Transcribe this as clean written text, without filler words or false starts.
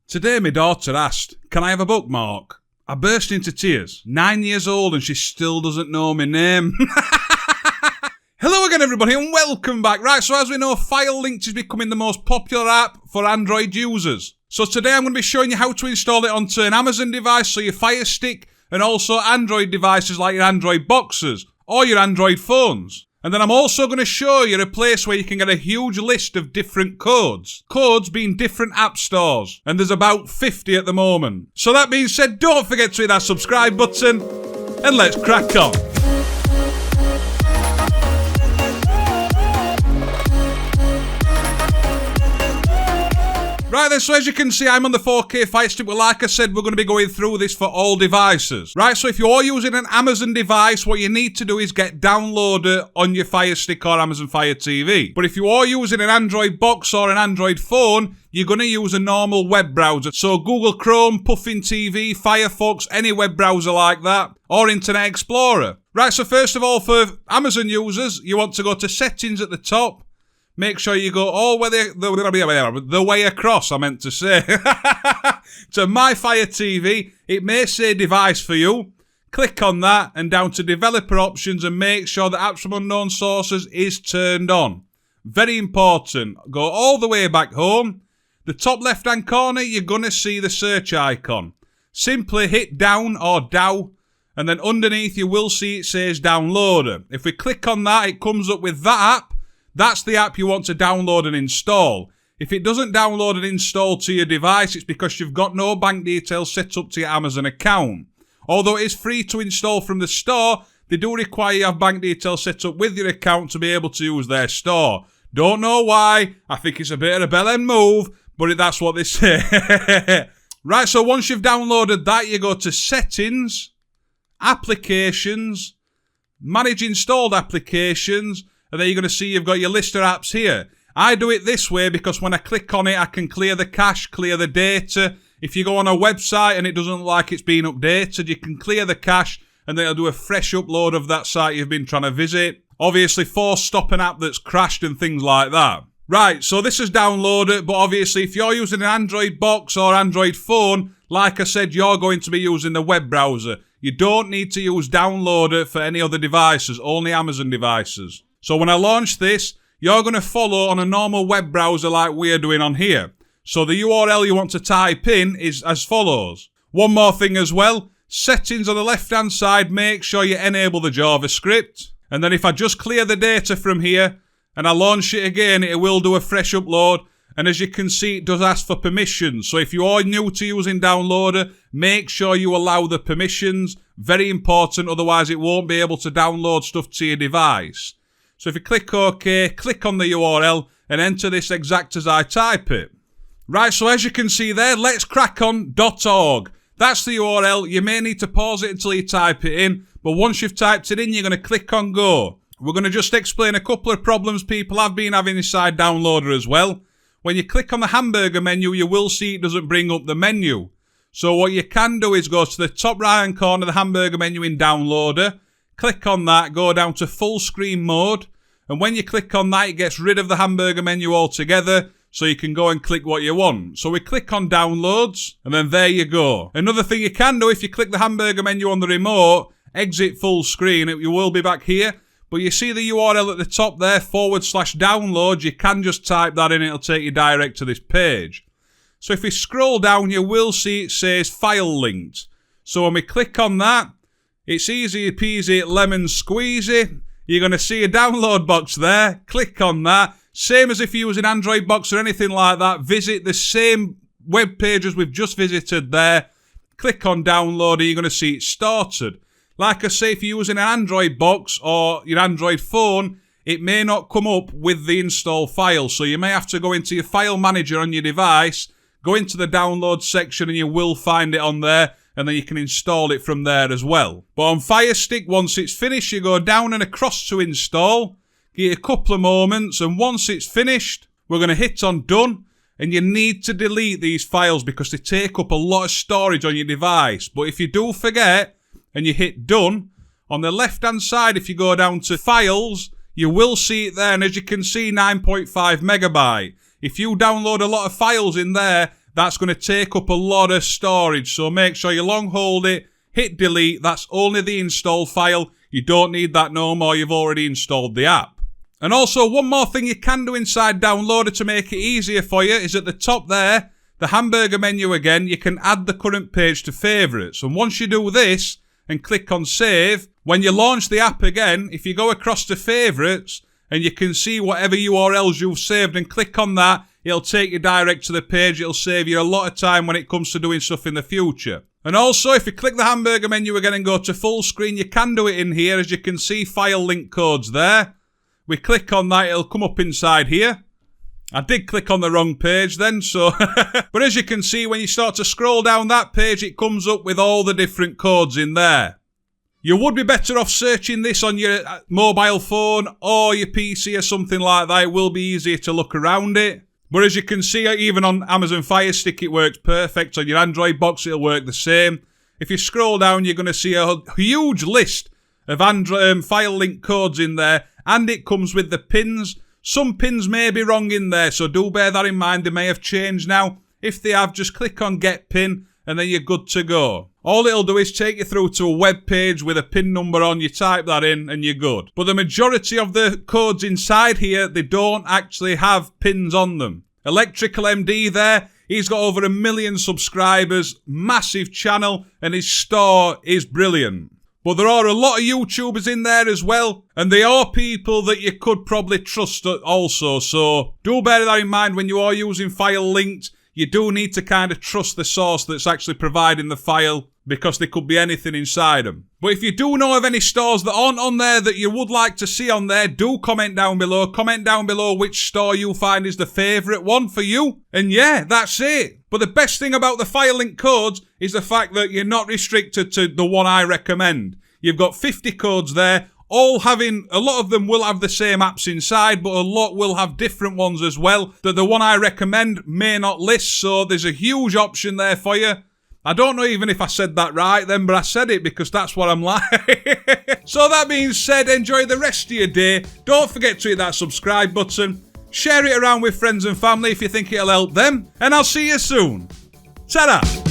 Today my daughter asked, "Can I have a bookmark?" I burst into tears. 9 years old and she still doesn't know my name. Hello again everybody and welcome back. Right, so as we know, FileLinked is becoming the most popular app for Android users. So today I'm going to be showing you how to install it onto an Amazon device, so your Fire Stick, and also Android devices like your Android boxes or your Android phones. And then I'm also going to show you a place where you can get a huge list of different codes. Codes being different app stores. And there's about 50 at the moment. So that being said, don't forget to hit that subscribe button. And let's crack on. Right then, so as you can see, I'm on the 4K Fire Stick, but like I said, we're going to be going through this for all devices. Right, so if you're using an Amazon device, what you need to do is get Downloader on your Fire Stick or Amazon Fire TV. But if you are using an Android box or an Android phone, you're going to use a normal web browser. So Google Chrome, Puffin TV, Firefox, any web browser like that, or Internet Explorer. Right, so first of all, for Amazon users, you want to go to Settings at the top. Make sure you go all the way across, I meant to say, to My Fire TV. It may say device for you. Click on that and down to developer options and make sure that apps from unknown sources is turned on. Very important. Go all the way back home. The top left hand corner, you're going to see the search icon. Simply hit down or DAO, and then underneath you will see it says Downloader. If we click on that, it comes up with that app. That's the app you want to download and install. If it doesn't download and install to your device, it's because you've got no bank details set up to your Amazon account. Although it is free to install from the store, they do require you have bank details set up with your account to be able to use their store. Don't know why. I think it's a bit of a bell end move, but that's what they say. Right, so once you've downloaded that, you go to Settings, Applications, Manage Installed Applications, and then you're going to see you've got your list of apps here. I do it this way because when I click on it, I can clear the cache, clear the data. If you go on a website and it doesn't look like it's been updated, you can clear the cache and then it'll do a fresh upload of that site you've been trying to visit. Obviously, force stop an app that's crashed and things like that. Right, so this is downloaded, but obviously if you're using an Android box or Android phone, like I said, you're going to be using the web browser. You don't need to use Downloader for any other devices, only Amazon devices. So when I launch this, you're going to follow on a normal web browser like we're doing on here. So the URL you want to type in is as follows. One more thing as well, settings on the left hand side, make sure you enable the JavaScript. And then if I just clear the data from here and I launch it again, it will do a fresh upload. And as you can see, it does ask for permissions. So if you are new to using Downloader, make sure you allow the permissions. Very important, otherwise it won't be able to download stuff to your device. So if you click OK, click on the URL and enter this exact as I type it. Right, so as you can see there, letscrackon.org. That's the URL. You may need to pause it until you type it in, but once you've typed it in, you're going to click on Go. We're going to just explain a couple of problems people have been having inside Downloader as well. When you click on the hamburger menu, you will see it doesn't bring up the menu. So what you can do is go to the top right-hand corner of the hamburger menu in Downloader. Click on that, go down to full screen mode, and when you click on that, it gets rid of the hamburger menu altogether, so you can go and click what you want. So we click on Downloads, and then there you go. Another thing you can do, if you click the hamburger menu on the remote, exit full screen, you will be back here, but you see the URL at the top there, /download, you can just type that in, it'll take you direct to this page. So if we scroll down, you will see it says FileLinked. So when we click on that, it's easy peasy, lemon squeezy. You're going to see a download box there. Click on that. Same as if you use an Android box or anything like that. Visit the same web page as we've just visited there. Click on download and you're going to see it started. Like I say, if you're using an Android box or your Android phone, it may not come up with the install file. So you may have to go into your file manager on your device, go into the download section and you will find it on there. And then you can install it from there as well. But on Fire Stick, once it's finished, you go down and across to install. Give it a couple of moments, and once it's finished, we're going to hit on Done. And you need to delete these files because they take up a lot of storage on your device. But if you do forget and you hit Done, on the left-hand side, if you go down to Files, you will see it there. And as you can see, 9.5 megabyte. If you download a lot of files in there that's going to take up a lot of storage. So make sure you long hold it, hit delete. That's only the install file. You don't need that no more. You've already installed the app. And also, one more thing you can do inside Downloader to make it easier for you is at the top there, the hamburger menu again, you can add the current page to favourites. And once you do this and click on save, when you launch the app again, if you go across to favourites and you can see whatever URLs you've saved and click on that, it'll take you direct to the page. It'll save you a lot of time when it comes to doing stuff in the future. And also, if you click the hamburger menu again and go to full screen, you can do it in here. As you can see, file link codes there. We click on that, it'll come up inside here. I did click on the wrong page then, so... But as you can see, when you start to scroll down that page, it comes up with all the different codes in there. You would be better off searching this on your mobile phone or your PC or something like that. It will be easier to look around it. But as you can see, even on Amazon Fire Stick, it works perfect. On your Android box, it'll work the same. If you scroll down, you're going to see a huge list of file link codes in there. And it comes with the pins. Some pins may be wrong in there, so do bear that in mind. They may have changed now. If they have, just click on Get Pin, and then you're good to go. All it'll do is take you through to a web page with a pin number on. You type that in, and you're good. But the majority of the codes inside here, they don't actually have pins on them. Electrical MD there, he's got over 1 million subscribers, massive channel, and his store is brilliant. But there are a lot of YouTubers in there as well, and they are people that you could probably trust also, so do bear that in mind when you are using file linked. You do need to kind of trust the source that's actually providing the file, because there could be anything inside them. But if you do know of any stores that aren't on there that you would like to see on there, do comment down below. Comment down below which store you find is the favourite one for you. And yeah, that's it. But the best thing about the file link codes is the fact that you're not restricted to the one I recommend. You've got 50 codes there, all having, a lot of them will have the same apps inside, but a lot will have different ones as well that the one I recommend may not list, so there's a huge option there for you. I don't know even if I said that right then, but I said it because that's what I'm like. So that being said, enjoy the rest of your day. Don't forget to hit that subscribe button. Share it around with friends and family if you think it'll help them. And I'll see you soon. Ta-da!